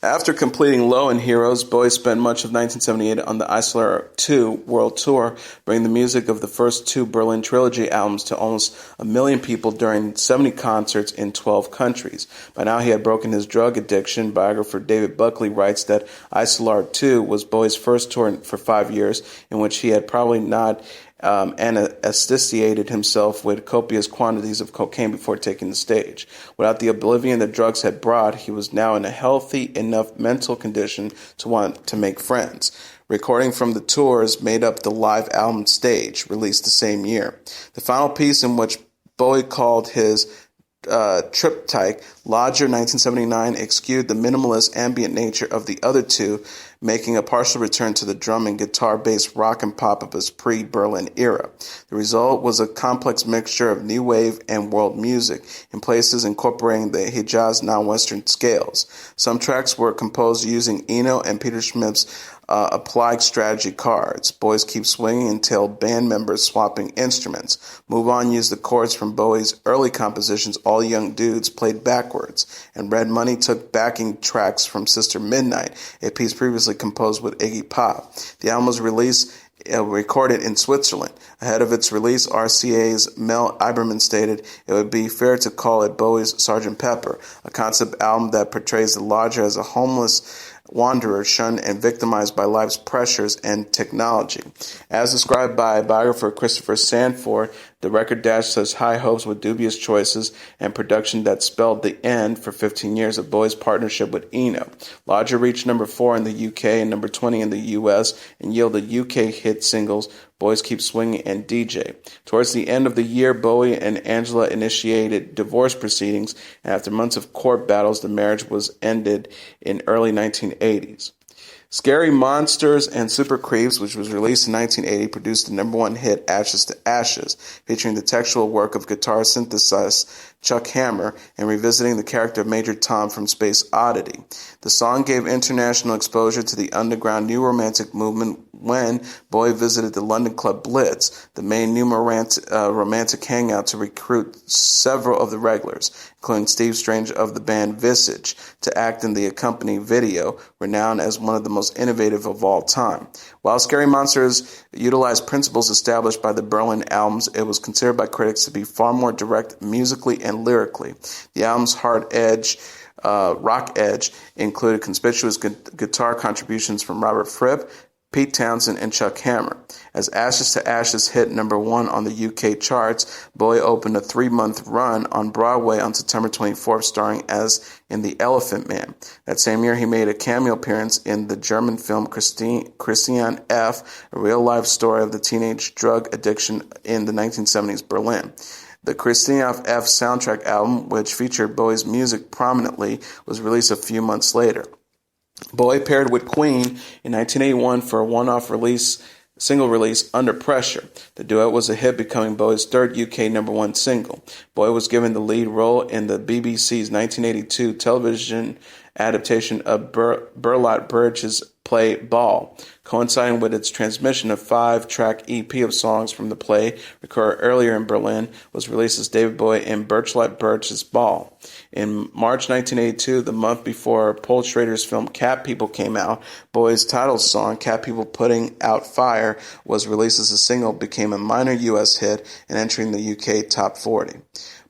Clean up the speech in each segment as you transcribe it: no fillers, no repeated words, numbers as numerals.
After completing Low and Heroes, Bowie spent much of 1978 on the Isolar 2 World Tour, bringing the music of the first two Berlin Trilogy albums to almost 1 million people during 70 concerts in 12 countries. By now he had broken his drug addiction. Biographer David Buckley writes that Isolar 2 was Bowie's first tour for 5 years, in which he had probably not anesthetiated himself with copious quantities of cocaine before taking the stage. Without the oblivion that drugs had brought, he was now in a healthy enough mental condition to want to make friends. Recording from the tours made up the live album Stage, released the same year. The final piece, in which Bowie called his triptych Lodger 1979, eschewed the minimalist ambient nature of the other two, making a partial return to the drum and guitar-based rock and pop of his pre-Berlin era. The result was a complex mixture of new wave and world music, in places incorporating the Hijaz non-Western scales. Some tracks were composed using Eno and Peter Schmidt's applied strategy cards. Boys Keep Swinging entailed band members swapping instruments. Move On used the chords from Bowie's early compositions, All Young Dudes, played backwards. And Red Money took backing tracks from Sister Midnight, a piece previously composed with Iggy Pop. The album was recorded in Switzerland. Ahead of its release, RCA's Mel Iberman stated, "It would be fair to call it Bowie's Sgt. Pepper, a concept album that portrays the Lodger as a homeless wanderer shunned and victimized by life's pressures and technology." As described by biographer Christopher Sanford, the record dashed such high hopes with dubious choices and production that spelled the end for 15 years of Bowie's partnership with Eno. Lodger reached number 4 in the UK and number 20 in the US and yielded UK hit singles Boys Keep Swinging and DJ. Towards the end of the year, Bowie and Angela initiated divorce proceedings, and after months of court battles, the marriage was ended in early 1980s. Scary Monsters and Super Creeps, which was released in 1980, produced the number 1 hit Ashes to Ashes, featuring the textual work of guitar synthesist Chuck Hammer and revisiting the character of Major Tom from Space Oddity. The song gave international exposure to the underground new romantic movement when Bowie visited the London club Blitz, the main new romantic hangout, to recruit several of the regulars, including Steve Strange of the band Visage, to act in the accompanying video, renowned as one of the most innovative of all time. While Scary Monsters utilized principles established by the Berlin albums, it was considered by critics to be far more direct musically and lyrically. The album's rock edge included conspicuous guitar contributions from Robert Fripp, Pete Townsend, and Chuck Hammer. As Ashes to Ashes hit number 1 on the UK charts, Bowie opened a 3-month run on Broadway on September 24th, starring as in The Elephant Man. That same year, he made a cameo appearance in the German film Christian F., a real-life story of the teenage drug addiction in the 1970s Berlin. The Christian F. soundtrack album, which featured Bowie's music prominently, was released a few months later. Bowie paired with Queen in 1981 for a one-off single release, Under Pressure. The duet was a hit, becoming Bowie's third UK number 1 single. Bowie was given the lead role in the BBC's 1982 television adaptation of Bertolt Brecht's play Ball. Coinciding with its transmission, a 5-track EP of songs from the play, recorded earlier in Berlin, was released as David Bowie in Bertolt Brecht's Ball. In March 1982, the month before Paul Schrader's film Cat People came out, Bowie's title song, Cat People Putting Out Fire, was released as a single, became a minor U.S. hit, and entering the UK Top 40.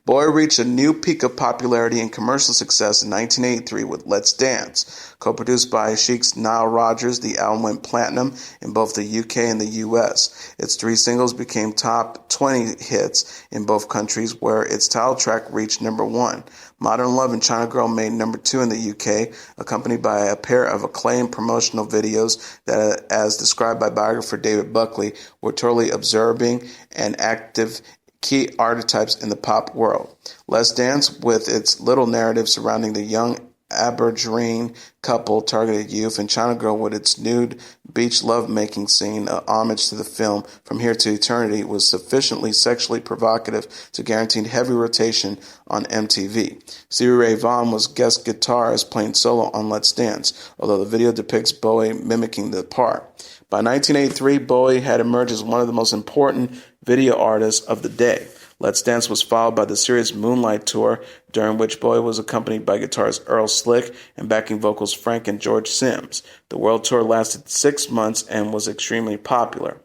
Bowie reached a new peak of popularity and commercial success in 1983 with Let's Dance. Co-produced by Chic's Nile Rodgers, the album went platinum in both the UK and the US. Its 3 singles became top 20 hits in both countries, where its title track reached number 1. Modern Love and China Girl made number 2 in the UK, accompanied by a pair of acclaimed promotional videos that, as described by biographer David Buckley, were totally absorbing and active key archetypes in the pop world. Let's Dance, with its little narrative surrounding the young Aberdeen couple, targeted youth, and China Girl with its nude beach lovemaking scene, a homage to the film From Here to Eternity, was sufficiently sexually provocative to guarantee heavy rotation on MTV. Stevie Ray Vaughan was guest guitarist playing solo on Let's Dance, although the video depicts Bowie mimicking the part. By 1983, Bowie had emerged as one of the most important video artists of the day. Let's Dance was followed by the series Moonlight Tour, during which Bowie was accompanied by guitarist Earl Slick and backing vocals Frank and George Sims. The world tour lasted 6 months and was extremely popular.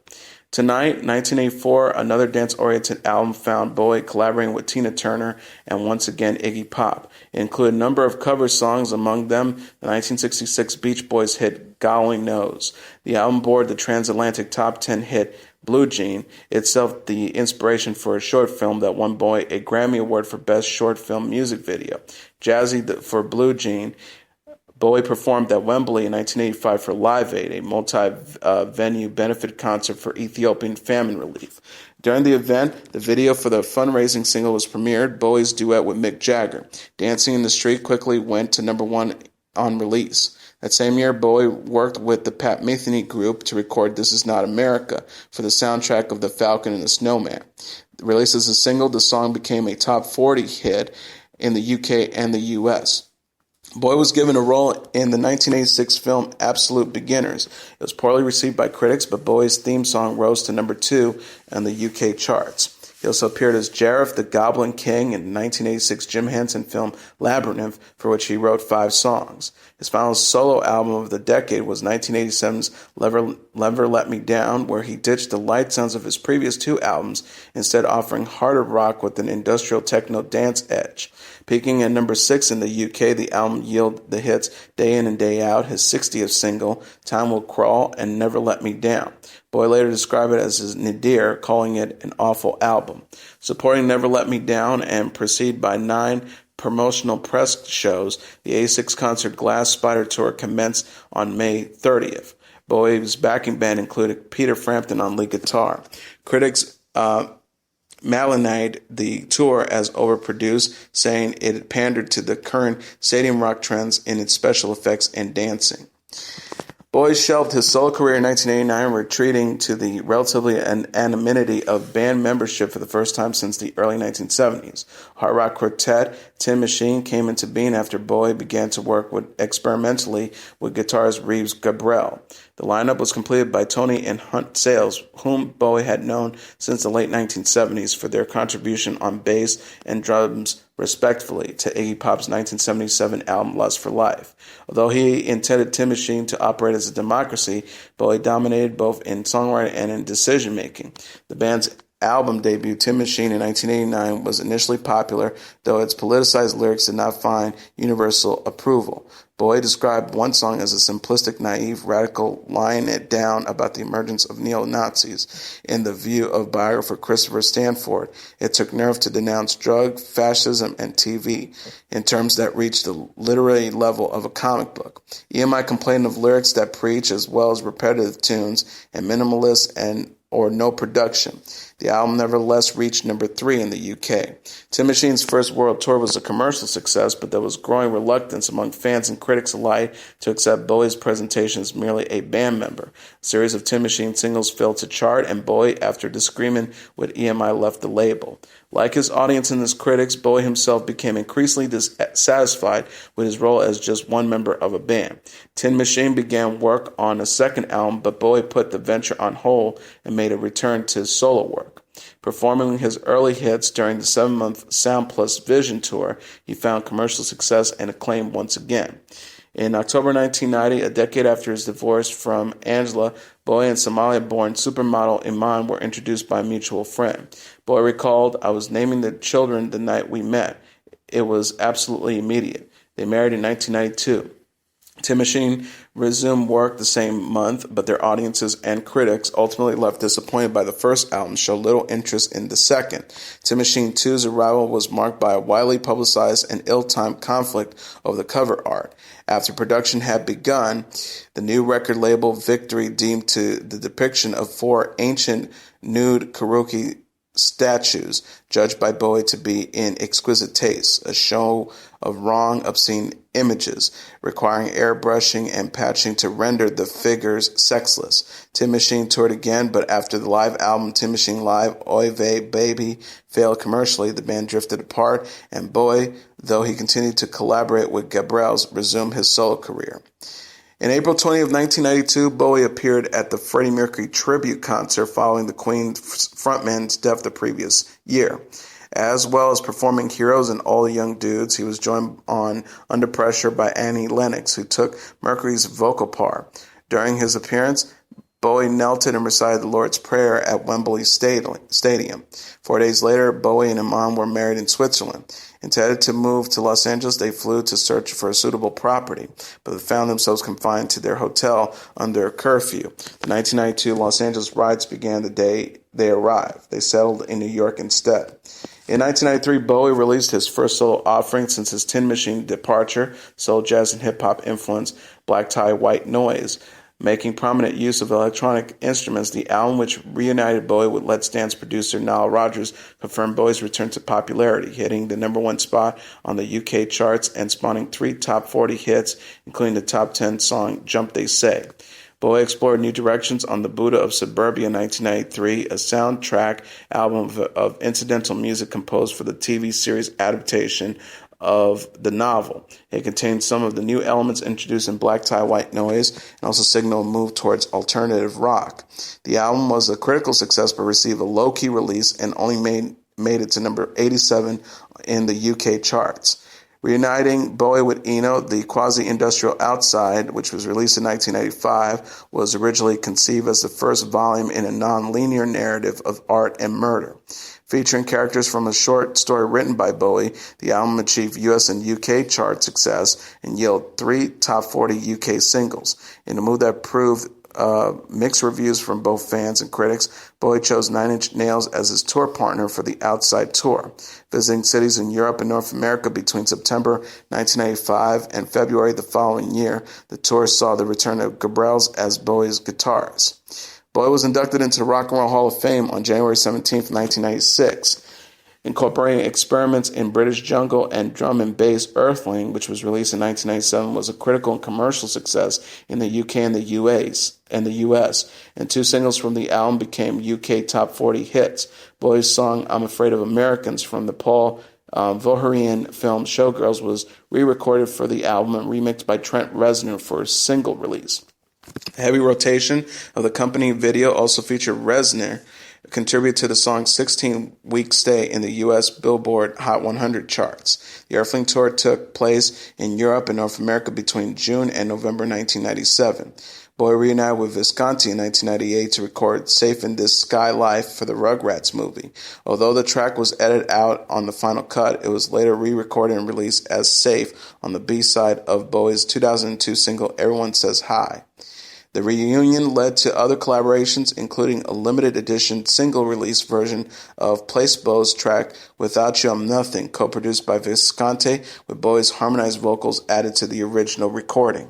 Tonight, 1984, another dance-oriented album found Bowie collaborating with Tina Turner and once again Iggy Pop. It included a number of cover songs, among them the 1966 Beach Boys hit Golly Knows. The album bore the transatlantic top 10 hit Blue Jean, itself the inspiration for a short film that won Bowie a Grammy Award for Best Short Film Music Video. Jazzy for Blue Jean, Bowie performed at Wembley in 1985 for Live Aid, a multi-venue benefit concert for Ethiopian famine relief. During the event, the video for the fundraising single was premiered, Bowie's duet with Mick Jagger. Dancing in the Street quickly went to number 1 on release. That same year, Bowie worked with the Pat Metheny Group to record This Is Not America for the soundtrack of The Falcon and the Snowman. Released as a single, the song became a top 40 hit in the UK and the US. Bowie was given a role in the 1986 film Absolute Beginners. It was poorly received by critics, but Bowie's theme song rose to number 2 on the UK charts. He also appeared as Jareth the Goblin King in the 1986 Jim Henson film Labyrinth, for which he wrote 5 songs. His final solo album of the decade was 1987's Never Let Me Down, where he ditched the light sounds of his previous 2 albums, instead offering harder rock with an industrial techno dance edge. Peaking at number 6 in the UK, the album yielded the hits Day In and Day Out, his 60th single, Time Will Crawl, and Never Let Me Down. Bowie later described it as his nadir, calling it an awful album. Supporting Never Let Me Down and preceded by 9 promotional press shows, the 86 concert Glass Spider Tour commenced on May 30th. Bowie's backing band included Peter Frampton on lead guitar. Critics malignified the tour as overproduced, saying it pandered to the current stadium rock trends in its special effects and dancing. Bowie shelved his solo career in 1989, retreating to the relatively anonymity of band membership for the first time since the early 1970s. Hard rock quartet Tin Machine came into being after Bowie began to work experimentally with guitarist Reeves Gabrel. The lineup was completed by Tony and Hunt Sales, whom Bowie had known since the late 1970s for their contribution on bass and drums, respectively, to Iggy Pop's 1977 album Lust for Life. Although he intended Tin Machine to operate as a democracy, Bowie dominated both in songwriting and in decision-making. The band's album debut, Tin Machine, in 1989 was initially popular, though its politicized lyrics did not find universal approval. Bowie described one song as a simplistic, naive, radical, lying it down about the emergence of neo-Nazis. In the view of biographer Christopher Stanford, it took nerve to denounce drug, fascism, and TV in terms that reached the literary level of a comic book. EMI complained of lyrics that preach, as well as repetitive tunes and minimalist or no production. The album nevertheless reached number 3 in the UK. Tin Machine's first world tour was a commercial success, but there was growing reluctance among fans and critics alike to accept Bowie's presentation as merely a band member. A series of Tin Machine singles failed to chart, and Bowie, after disagreement with EMI, left the label. Like his audience and his critics, Bowie himself became increasingly dissatisfied with his role as just one member of a band. Tin Machine began work on a second album, but Bowie put the venture on hold and made a return to solo work. Performing his early hits during the 7-month Sound Plus Vision tour, he found commercial success and acclaim once again. In October 1990, a decade after his divorce from Angela, Bowie and Somalia-born supermodel Iman were introduced by a mutual friend. Bowie recalled, "I was naming the children the night we met. It was absolutely immediate." They married in 1992. Tin Machine resumed work the same month, but their audiences and critics, ultimately left disappointed by the first album, showed little interest in the second. Tin Machine 2's arrival was marked by a widely publicized and ill-timed conflict over the cover art. After production had begun, the new record label Victory deemed the depiction of 4 ancient nude Karuki statues, judged by Bowie to be in exquisite taste, a show of wrong, obscene images, requiring airbrushing and patching to render the figures sexless. Tin Machine toured again, but after the live album Tin Machine Live, Oy Vey Baby, failed commercially, the band drifted apart, and Bowie, though he continued to collaborate with Gabrels, resumed his solo career. In April 20 of 1992, Bowie appeared at the Freddie Mercury tribute concert following the Queen frontman's death the previous year. As well as performing Heroes and All the Young Dudes, he was joined on Under Pressure by Annie Lennox, who took Mercury's vocal part. During his appearance, Bowie knelt and recited the Lord's Prayer at Wembley Stadium. 4 days later, Bowie and Iman were married in Switzerland. Intended to move to Los Angeles, they flew to search for a suitable property, but they found themselves confined to their hotel under a curfew. The 1992 Los Angeles riots began the day they arrived. They settled in New York instead. In 1993, Bowie released his first solo offering since his Tin Machine departure, soul jazz and hip-hop influence, Black Tie, White Noise, making prominent use of electronic instruments. The album, which reunited Bowie with Let's Dance producer Nile Rodgers, confirmed Bowie's return to popularity, hitting the #1 spot on the UK charts and spawning 3 top 40 hits, including the top 10 song Jump They Say. Bowie explored new directions on The Buddha of Suburbia in 1993, a soundtrack album of incidental music composed for the TV series adaptation of the novel. It contained some of the new elements introduced in Black Tie, White Noise, and also signaled a move towards alternative rock. The album was a critical success but received a low-key release and only made it to number 87 in the UK charts. Reuniting Bowie with Eno, the quasi-industrial Outside, which was released in 1995, was originally conceived as the first volume in a non-linear narrative of art and murder. Featuring characters from a short story written by Bowie, the album achieved US and UK chart success and yielded 3 top 40 UK singles. In a move that proved mixed reviews from both fans and critics, Bowie chose Nine Inch Nails as his tour partner for the Outside Tour. Visiting cities in Europe and North America between September 1995 and February the following year, the tour saw the return of Gabrels as Bowie's guitarist. Bowie was inducted into the Rock and Roll Hall of Fame on January 17, 1996. Incorporating experiments in British jungle and drum and bass, Earthling, which was released in 1997, was a critical and commercial success in the UK and the US, and 2 singles from the album became UK top 40 hits. Bowie's song I'm Afraid of Americans from the Paul Verhoeven film Showgirls was re-recorded for the album and remixed by Trent Reznor for a single release. A heavy rotation of the accompanying video also featured Reznor contribute to the song's 16-week stay in the U.S. Billboard Hot 100 charts. The Earthling Tour took place in Europe and North America between June and November 1997. Bowie reunited with Visconti in 1998 to record Safe in This Sky Life for the Rugrats movie. Although the track was edited out on the final cut, it was later re-recorded and released as Safe on the B-side of Bowie's 2002 single Everyone Says Hi. The reunion led to other collaborations, including a limited edition single-release version of Placebo's track Without You I'm Nothing, co-produced by Visconti, with Bowie's harmonized vocals added to the original recording.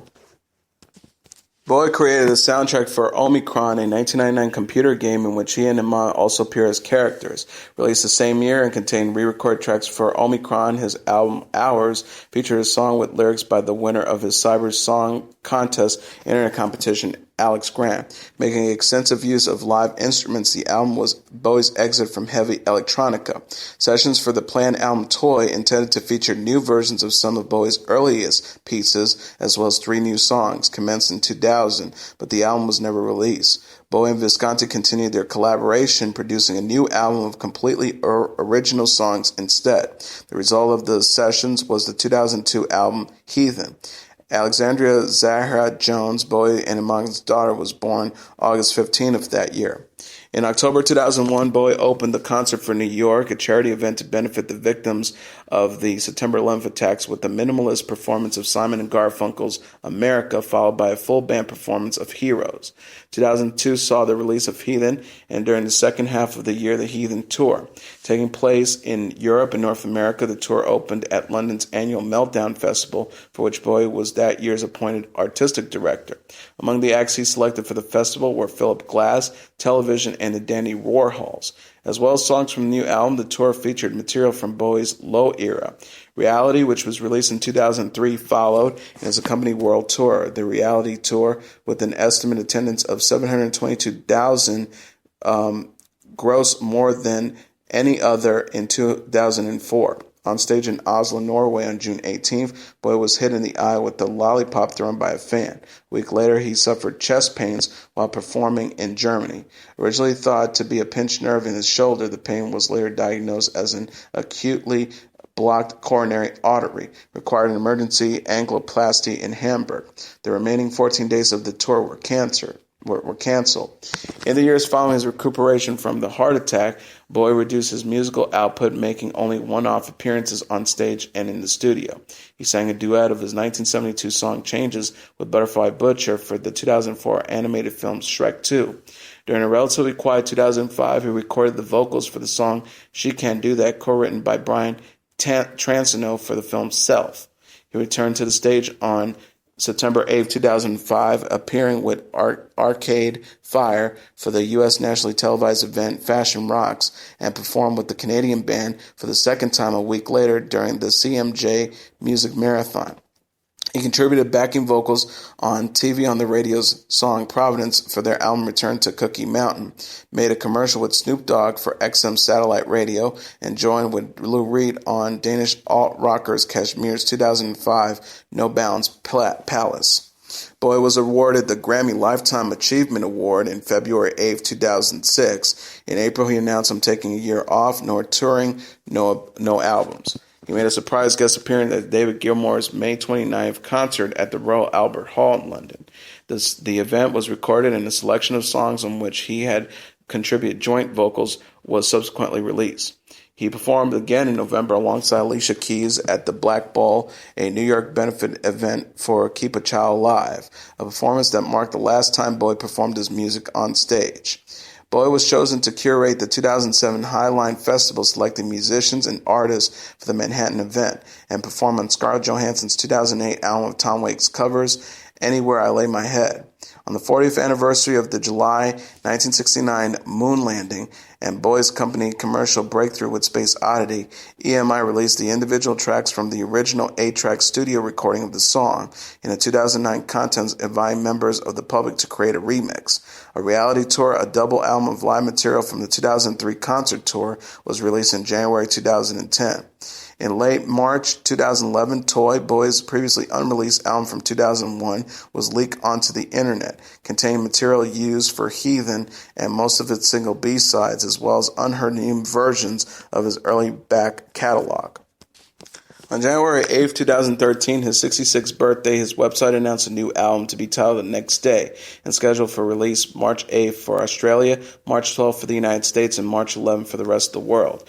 Bowie created the soundtrack for Omicron, a 1999 computer game in which he and Iman also appear as characters. Released the same year and contained re-recorded tracks for Omicron, his album Hours featured a song with lyrics by the winner of his Cyber Song Contest internet competition, Alex Grant. Making extensive use of live instruments, the album was Bowie's exit from heavy electronica. Sessions for the planned album Toy intended to feature new versions of some of Bowie's earliest pieces, as well as 3 new songs, commenced in 2000, but the album was never released. Bowie and Visconti continued their collaboration, producing a new album of completely original songs instead. The result of the sessions was the 2002 album Heathen. Alexandria Zahra Jones, Bowie and Iman's daughter, was born August 15 of that year. In October 2001, Bowie opened the Concert for New York, a charity event to benefit the victims of the September 11th attacks, with a minimalist performance of Simon & Garfunkel's America, followed by a full band performance of Heroes. 2002 saw the release of Heathen, and during the second half of the year, the Heathen Tour. Taking place in Europe and North America, the tour opened at London's annual Meltdown Festival, for which Bowie was that year's appointed artistic director. Among the acts he selected for the festival were Philip Glass, Television, and the Dandy Warhols. As well as songs from the new album, the tour featured material from Bowie's Low era. Reality, which was released in 2003, followed and is a company world tour. The Reality Tour, with an estimated attendance of 722,000, grossed more than any other in 2004. On stage in Oslo, Norway on June 18th, Bowie was hit in the eye with a lollipop thrown by a fan. A week later, he suffered chest pains while performing in Germany. Originally thought to be a pinched nerve in his shoulder, the pain was later diagnosed as an acutely blocked coronary artery, required an emergency angioplasty in Hamburg. The remaining 14 days of the tour were canceled. In the years following his recuperation from the heart attack, Bowie reduced his musical output, making only one-off appearances on stage and in the studio. He sang a duet of his 1972 song Changes with Butterfly Butcher for the 2004 animated film Shrek 2. During a relatively quiet 2005, he recorded the vocals for the song She Can't Do That, co-written by Brian Transino for the film Self. He returned to the stage on September 8, 2005, appearing with Arcade Fire for the U.S. nationally televised event Fashion Rocks, and performed with the Canadian band for the second time a week later during the CMJ Music Marathon. He contributed backing vocals on TV on the Radio's song Providence for their album Return to Cookie Mountain, made a commercial with Snoop Dogg for XM Satellite Radio, and joined with Lou Reed on Danish alt-rockers Kashmir's 2005 No Bounds Palace. Bowie was awarded the Grammy Lifetime Achievement Award in February 8, 2006. In April, he announced, "I'm taking a year off, no touring, no albums." He made a surprise guest appearance at David Gilmour's May 29th concert at the Royal Albert Hall in London. The event was recorded, and a selection of songs on which he had contributed joint vocals was subsequently released. He performed again in November alongside Alicia Keys at the Black Ball, a New York benefit event for Keep a Child Alive, a performance that marked the last time Bowie performed his music on stage. Bowie was chosen to curate the 2007 Highline Festival, selecting musicians and artists for the Manhattan event, and perform on Scarlett Johansson's 2008 album of Tom Waits covers, Anywhere I Lay My Head. On the 40th anniversary of the July 1969 moon landing and Bowie's company commercial breakthrough with Space Oddity, EMI released the individual tracks from the original 8-track studio recording of the song. In a 2009 contest, inviting members of the public to create a remix. A reality tour, a double album of live material from the 2003 concert tour, was released in January 2010. In late March 2011, Toy, Bowie's previously unreleased album from 2001, was leaked onto the internet, containing material used for Heathen and most of its single B-sides, as well as unheard new versions of his early back catalog. On January 8, 2013, his 66th birthday, his website announced a new album to be titled The Next Day and scheduled for release March 8 for Australia, March 12 for the United States, and March 11 for the rest of the world.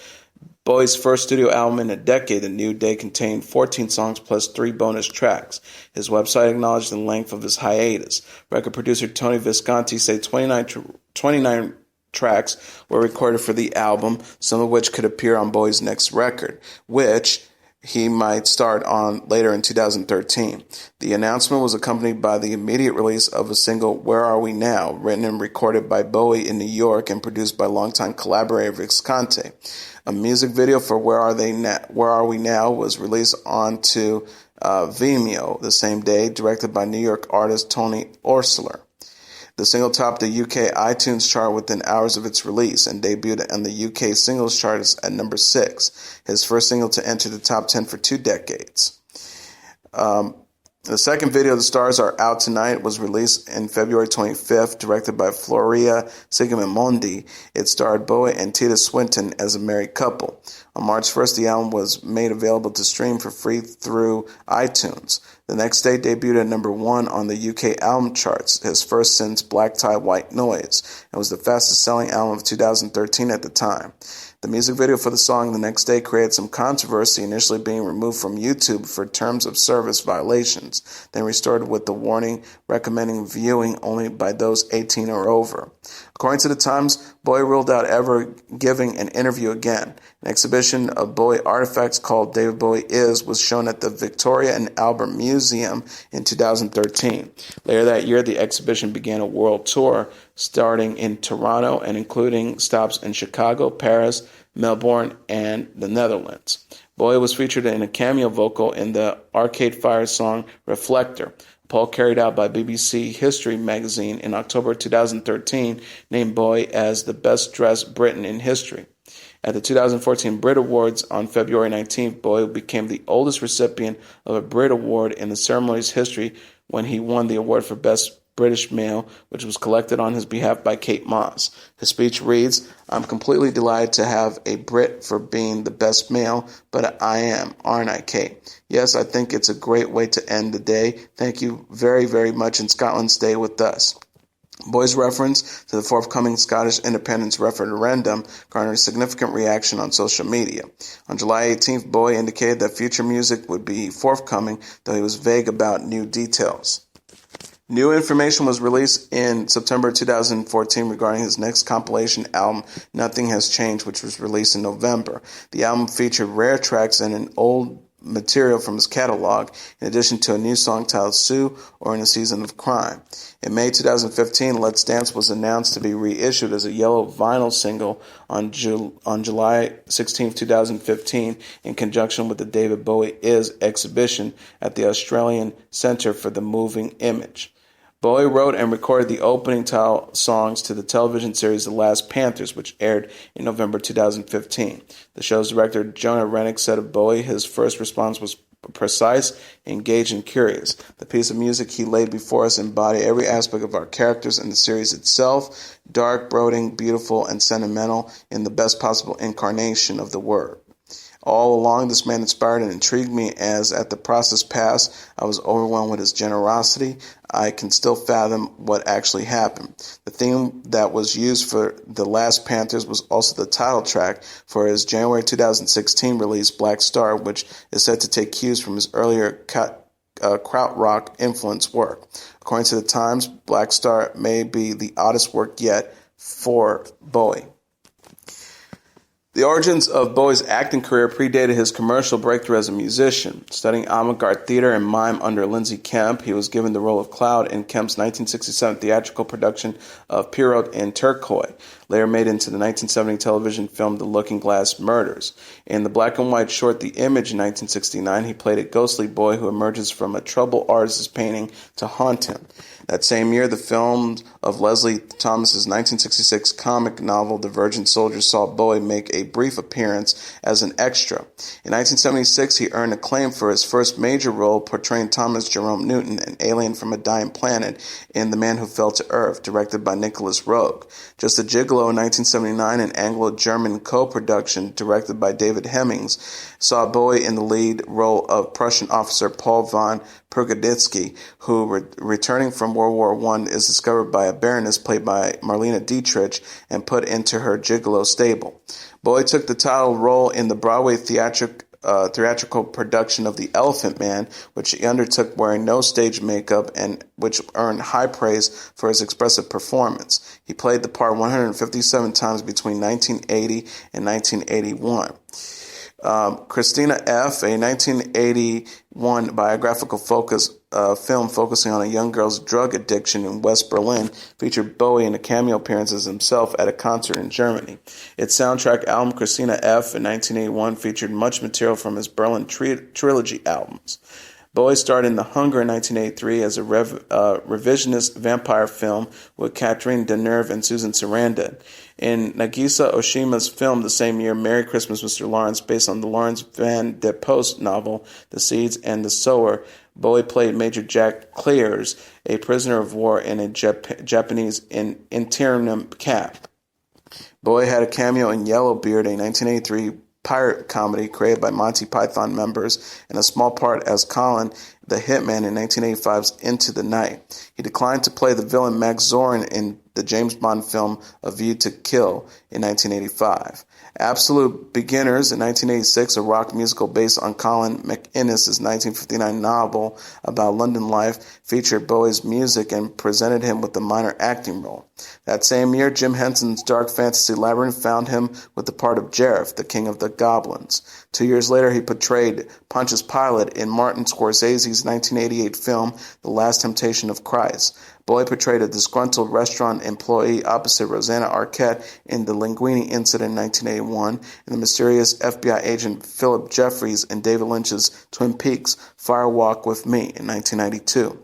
Bowie's first studio album in a decade, The New Day, contained 14 songs plus 3 bonus tracks. His website acknowledged the length of his hiatus. Record producer Tony Visconti said 29 tracks were recorded for the album, some of which could appear on Bowie's next record, which he might start on later in 2013. The announcement was accompanied by the immediate release of a single, Where Are We Now?, written and recorded by Bowie in New York and produced by longtime collaborator Visconti. A music video for Where Are We Now was released onto Vimeo the same day, directed by New York artist Tony Orseler. The single topped the UK iTunes chart within hours of its release and debuted on the UK singles chart at number 6, his first single to enter the top 10 for 2 decades. The second video, The Stars Are Out Tonight, was released in February 25th, directed by Floria Sigmamondi. It starred Bowie and Tilda Swinton as a married couple. On March 1st, the album was made available to stream for free through iTunes. The Next Day debuted at number 1 on the UK album charts, his first since Black Tie White Noise, and was the fastest-selling album of 2013 at the time. The music video for the song The Next Day created some controversy, initially being removed from YouTube for terms of service violations, then restored with the warning recommending viewing only by those 18 or over. According to the Times, Bowie ruled out ever giving an interview again. An exhibition of Bowie artifacts called David Bowie Is was shown at the Victoria and Albert Museum in 2013. Later that year, the exhibition began a world tour, starting in Toronto and including stops in Chicago, Paris, Melbourne, and the Netherlands. Bowie was featured in a cameo vocal in the Arcade Fire song Reflector. A poll carried out by BBC History magazine in October 2013 named Bowie as the best-dressed Briton in history. At the 2014 Brit Awards on February 19th, Bowie became the oldest recipient of a Brit Award in the ceremony's history when he won the award for Best British Male, which was collected on his behalf by Kate Moss. His speech reads, "I'm completely delighted to have a Brit for being the best male, but I am, aren't I, Kate? Yes, I think it's a great way to end the day. Thank you very, very much, and Scotland stay with us." Bowie's reference to the forthcoming Scottish independence referendum garnered significant reaction on social media. On July 18th, Bowie indicated that future music would be forthcoming, though he was vague about new details. New information was released in September 2014 regarding his next compilation album, Nothing Has Changed, which was released in November. The album featured rare tracks and an old material from his catalog, in addition to a new song titled Sue or In a Season of Crime. In May 2015, Let's Dance was announced to be reissued as a yellow vinyl single on July 16, 2015, in conjunction with the David Bowie Is exhibition at the Australian Centre for the Moving Image. Bowie wrote and recorded the opening title songs to the television series The Last Panthers, which aired in November 2015. The show's director, Jonah Rennick, said of Bowie, his first response was precise, engaged, and curious. The piece of music he laid before us embodied every aspect of our characters and the series itself, dark, brooding, beautiful, and sentimental in the best possible incarnation of the word. All along, this man inspired and intrigued me as, at the process passed, I was overwhelmed with his generosity. I can still fathom what actually happened. The theme that was used for The Last Panthers was also the title track for his January 2016 release, Black Star, which is said to take cues from his earlier krautrock influenced work. According to the Times, Black Star may be the oddest work yet for Bowie. The origins of Bowie's acting career predated his commercial breakthrough as a musician. Studying avant-garde theater and mime under Lindsay Kemp, he was given the role of Cloud in Kemp's 1967 theatrical production of Pierrot and Turcoy, later made into the 1970 television film The Looking-Glass Murders. In the black-and-white short The Image in 1969, he played a ghostly boy who emerges from a troubled artist's painting to haunt him. That same year, the film of Leslie Thomas's 1966 comic novel The Virgin Soldier saw Bowie make a brief appearance as an extra. In 1976, he earned acclaim for his first major role portraying Thomas Jerome Newton, an alien from a dying planet, in The Man Who Fell to Earth, directed by Nicholas Roeg. Just a Gigolo in 1979, an Anglo-German co-production directed by David Hemmings, saw Bowie in the lead role of Prussian officer Paul von Pergaditsky, who, returning from World War I, is discovered by a baroness played by Marlene Dietrich and put into her Gigolo stable. Bowie took the title role in the Broadway theatrical production of The Elephant Man, which he undertook wearing no stage makeup and which earned high praise for his expressive performance. He played the part 157 times between 1980 and 1981. Christina F., a 1981 biographical film focusing on a young girl's drug addiction in West Berlin, featured Bowie in a cameo appearance as himself at a concert in Germany. Its soundtrack album, Christina F., in 1981, featured much material from his Berlin trilogy albums. Bowie starred in The Hunger in 1983 as a revisionist vampire film with Catherine Deneuve and Susan Sarandon. In Nagisa Oshima's film the same year, Merry Christmas, Mr. Lawrence, based on the Lawrence van der Post novel, The Seeds and the Sower, Bowie played Major Jack Clears, a prisoner of war in a Japanese internment camp. Bowie had a cameo in Yellowbeard, a 1983 pirate comedy created by Monty Python members, and a small part as Colin the Hitman in 1985's Into the Night. He declined to play the villain Max Zorin in the James Bond film A View to Kill in 1985. Absolute Beginners in 1986, a rock musical based on Colin McInnes's 1959 novel about London life, featured Bowie's music and presented him with a minor acting role. That same year, Jim Henson's dark fantasy Labyrinth found him with the part of Jareth, the king of the goblins. 2 years later, he portrayed Pontius Pilate in Martin Scorsese's 1988 film The Last Temptation of Christ. Bowie portrayed a disgruntled restaurant employee opposite Rosanna Arquette in The Linguini Incident in 1981, and the mysterious FBI agent Philip Jeffries in David Lynch's Twin Peaks Fire Walk with Me in 1992.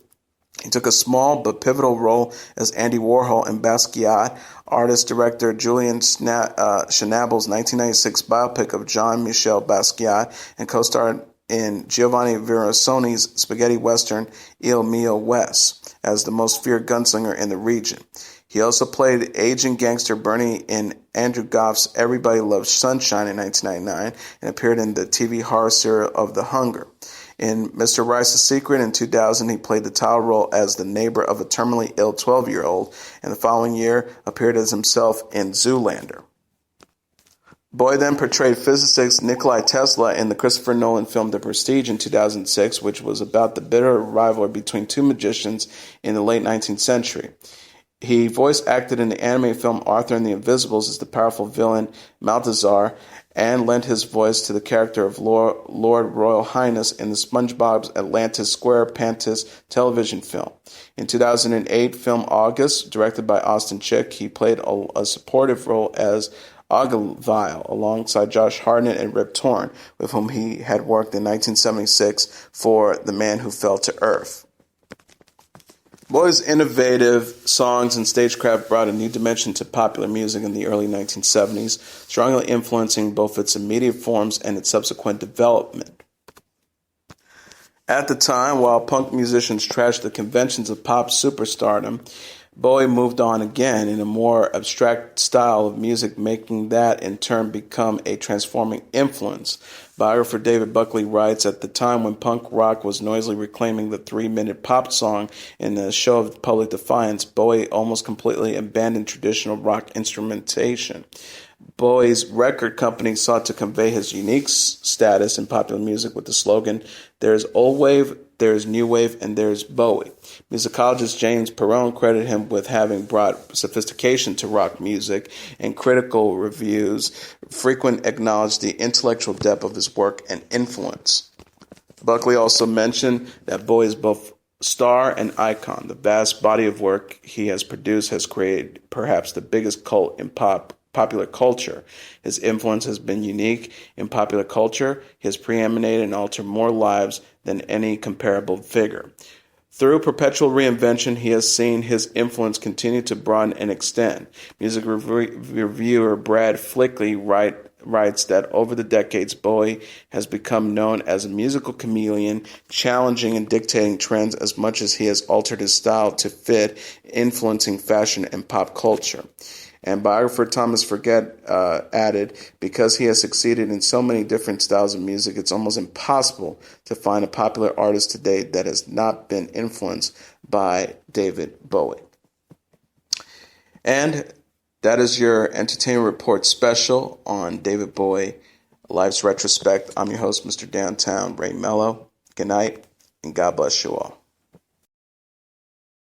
He took a small but pivotal role as Andy Warhol in Basquiat, artist-director Julian Schnabel's 1996 biopic of Jean-Michel Basquiat, and co-starred in Giovanni Verasoni's spaghetti western Il Mio West as the most feared gunslinger in the region. He also played aging gangster Bernie in Andrew Goff's Everybody Loves Sunshine in 1999 and appeared in the TV horror serial of The Hunger. In Mr. Rice's Secret in 2000, he played the title role as the neighbor of a terminally ill 12-year-old, and the following year appeared as himself in Zoolander. Bowie then portrayed physicist Nikola Tesla in the Christopher Nolan film The Prestige in 2006, which was about the bitter rivalry between two magicians in the late 19th century. He voice acted in the animated film Arthur and the Invisibles as the powerful villain Maltazar, and lent his voice to the character of Lord Royal Highness in the SpongeBob's Atlantis SquarePantis television film. In 2008 film August, directed by Austin Chick, he played a supportive role as Ogilvy alongside Josh Hartnett and Rip Torn, with whom he had worked in 1976 for The Man Who Fell to Earth. Bowie's innovative songs and stagecraft brought a new dimension to popular music in the early 1970s, strongly influencing both its immediate forms and its subsequent development. At the time, while punk musicians trashed the conventions of pop superstardom, Bowie moved on again in a more abstract style of music, making that in turn become a transforming influence. Biographer David Buckley writes, at the time when punk rock was noisily reclaiming the 3-minute pop song in the show of public defiance, Bowie almost completely abandoned traditional rock instrumentation. Bowie's record company sought to convey his unique status in popular music with the slogan, "There's old wave, there's new wave, and there's Bowie." Musicologist James Perrone credited him with having brought sophistication to rock music, and critical reviews frequently acknowledged the intellectual depth of his work and influence. Buckley also mentioned that Bowie is both star and icon. The vast body of work he has produced has created perhaps the biggest cult in popular culture. His influence has been unique in popular culture. He has preeminated and altered more lives than any comparable figure. Through perpetual reinvention, he has seen his influence continue to broaden and extend. Music reviewer Brad Flickley writes that over the decades, Bowie has become known as a musical chameleon, challenging and dictating trends as much as he has altered his style to fit, influencing fashion and pop culture. And biographer Thomas Forget added, because he has succeeded in so many different styles of music, it's almost impossible to find a popular artist today that has not been influenced by David Bowie. And that is your Entertainment Report special on David Bowie, Life's Retrospect. I'm your host, Mr. Downtown Ray Mello. Good night, and God bless you all.